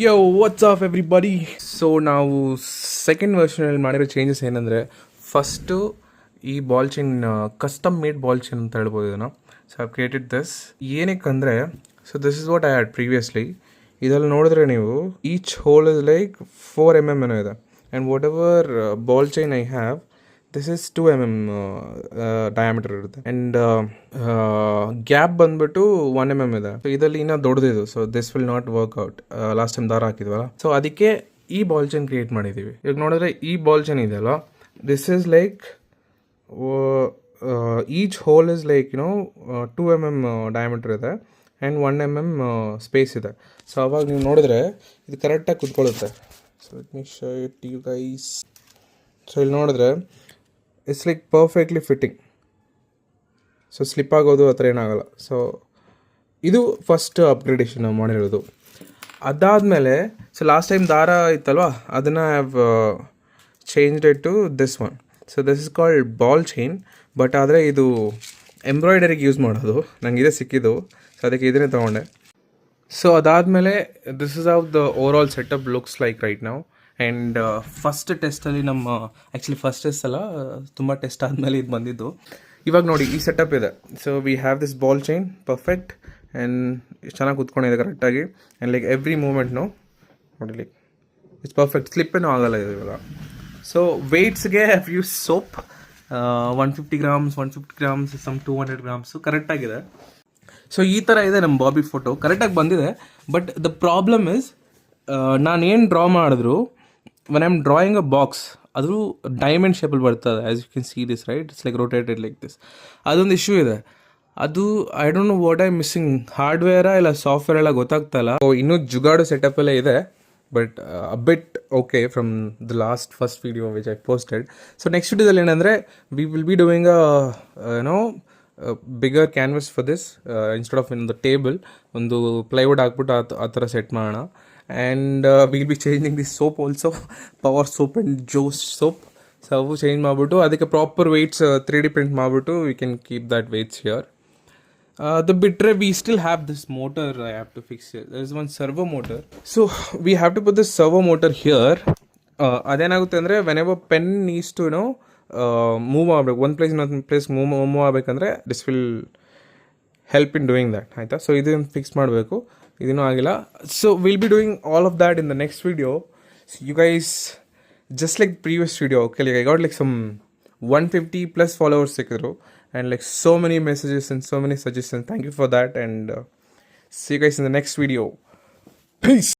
ಯೋ what's up everybody. So ನಾವು second ವರ್ಷನಲ್ಲಿ ಮಾಡಿರೋ ಚೇಂಜಸ್ ಏನಂದರೆ, ಫಸ್ಟು ಈ ball chain custom made ball chain ಅಂತ ಹೇಳ್ಬೋದು ಇದನ್ನು. So I created this. ಏನಕ್ಕಂದರೆ, so this is what I had previously. ಇದರಲ್ಲಿ ನೋಡಿದ್ರೆ ನೀವು each hole is like 4 mm ಏನೋ ಇದೆ. And whatever ball chain I have, this is 2 mm diameter ಇರುತ್ತೆ. ಆ್ಯಂಡ್ ಗ್ಯಾಪ್ ಬಂದ್ಬಿಟ್ಟು 1 mm ಇದೆ. ಸೊ ಇದರಲ್ಲಿ ಇನ್ನೂ ದೊಡ್ಡದಿದು. So this will not work out. Last time ದಾರ ಹಾಕಿದ್ವಲ್ಲ, ಸೊ ಅದಕ್ಕೆ ಈ ಬಾಲ್ ಚೈನ್ ಕ್ರಿಯೇಟ್ ಮಾಡಿದ್ದೀವಿ. ಈಗ ನೋಡಿದ್ರೆ ಈ ಬಾಲ್ ಚೈನ್ ಇದೆಯಲ್ಲ, this is like each hole is like 2 mm diameter ಇದೆ ಆ್ಯಂಡ್ 1 mm ಸ್ಪೇಸ್ ಇದೆ. ಸೊ ಅವಾಗ ನೀವು ನೋಡಿದ್ರೆ ಇದು ಕರೆಕ್ಟಾಗಿ ಕುತ್ಕೊಳ್ಳುತ್ತೆ. So let me show it you guys. So ಇಲ್ಲಿ ನೋಡಿದ್ರೆ it's like perfectly fitting. So slip ಆಗೋದು ಆ ಥರ ಏನಾಗಲ್ಲ. ಸೊ ಇದು ಫಸ್ಟ್ ಅಪ್ಗ್ರೇಡೇಷನ್ ನಾವು ಮಾಡಿರೋದು. ಅದಾದಮೇಲೆ ಸೊ ಲಾಸ್ಟ್ ಟೈಮ್ ದಾರ ಇತ್ತಲ್ವಾ, ಅದನ್ನು I have changed it to this one. So this is called ball chain. But ಆದರೆ ಇದು ಎಂಬ್ರಾಯ್ಡರಿಗೆ ಯೂಸ್ ಮಾಡೋದು. ನಂಗೆ ಇದೇ ಸಿಕ್ಕಿದ್ದು, ಸೊ ಅದಕ್ಕೆ ಇದನ್ನೇ ತೊಗೊಂಡೆ. ಸೊ ಅದಾದಮೇಲೆ this is how the overall setup looks like right ನಾವು. ಆ್ಯಂಡ್ ಫಸ್ಟ್ ಟೆಸ್ಟಲ್ಲಿ ಆ್ಯಕ್ಚುಲಿ ಫಸ್ಟ್ ಟೆಸ್ಟ್ ಅಲ್ಲ, ತುಂಬ ಟೆಸ್ಟ್ ಆದಮೇಲೆ ಇದು ಬಂದಿದ್ದು. ಇವಾಗ ನೋಡಿ ಈ ಸೆಟಪ್ ಇದೆ. So we have this ball chain perfect and ಚೆನ್ನಾಗಿ ಕುತ್ಕೊಂಡಿದೆ ಕರೆಕ್ಟಾಗಿ. ಆ್ಯಂಡ್ ಲೈಕ್ ಎವ್ರಿ ಮೂಮೆಂಟ್ನು ನೋಡಿ ಲೈಕ್ ಇಟ್ಸ್ ಪರ್ಫೆಕ್ಟ್. ಸ್ಲಿಪ್ಪೇನೂ ಆಗಲ್ಲ ಇದು ಇವಾಗ. ಸೊ ವೆಯ್ಟ್ಸ್ಗೆ have use soap 150 grams, 150 grams, some 200 grams ಕರೆಕ್ಟಾಗಿದೆ. ಸೊ ಈ ಥರ ಇದೆ ನಮ್ಮ ಬಾಬಿ ಫೋಟೋ, ಕರೆಕ್ಟಾಗಿ ಬಂದಿದೆ. ಬಟ್ ದ ಪ್ರಾಬ್ಲಮ್ ಇಸ್, ನಾನು ಏನು ಡ್ರಾ ಮಾಡಿದ್ರು when I am drawing a box, ಅದು ಡೈಮಂಡ್ ಶೇಪಲ್ಲಿ ಬರ್ತದೆ. As you can see this right, it's like rotated like this. ಅದೊಂದು ಇಶ್ಯೂ ಇದೆ. ಅದು I don't know what I missing, ಹಾರ್ಡ್ವೇರಾ ಇಲ್ಲ ಸಾಫ್ಟ್ವೇರ್ ಎಲ್ಲ ಗೊತ್ತಾಗ್ತಾಯಿಲ್ಲ. ಇನ್ನೂ ಜುಗಾಡು ಸೆಟಪ್ಪಲ್ಲೇ ಇದೆ. But a bit okay from the first video which I posted. So next ವಿಡಿಯೋದಲ್ಲಿ ಏನಂದರೆ, we will be doing bigger canvas for this instead of in the table. ಒಂದು ಪ್ಲೈವುಡ್ ಹಾಕ್ಬಿಟ್ಟು ಆ ಥರ ಸೆಟ್ ಮಾಡೋಣ. And will be changing this soap also, power soap and Jose soap. So ಅವು change ಮಾಡಿಬಿಟ್ಟು ಅದಕ್ಕೆ ಪ್ರಾಪರ್ ವೆಯ್ಟ್ಸ್ 3D ಪ್ರಿಂಟ್ ಮಾಡಿಬಿಟ್ಟು we can keep that weights here. The bitre, we still have this motor I have to fix here. There is one servo motor. So we have to put this servo motor here. ಅದೇನಾಗುತ್ತೆ ಅಂದರೆ, whenever pen needs to move ಆಗಬೇಕು, ಒಂದು place ಇನ್ನೊಂದು place move ಆಗಬೇಕಂದ್ರೆ this will help in doing that. ಆಯಿತಾ? So ಇದನ್ನು fix ಮಾಡಬೇಕು, ಇದನ್ನೂ ಆಗಿಲ್ಲ. So will be doing all of that in the next video. You guys, just like previous video, okay, like I got like some 150+ followers ಸಿಕ್ಕಿದ್ರು. And like so many messages and so many suggestions. Thank you for that, and see you guys in the next video. Peace.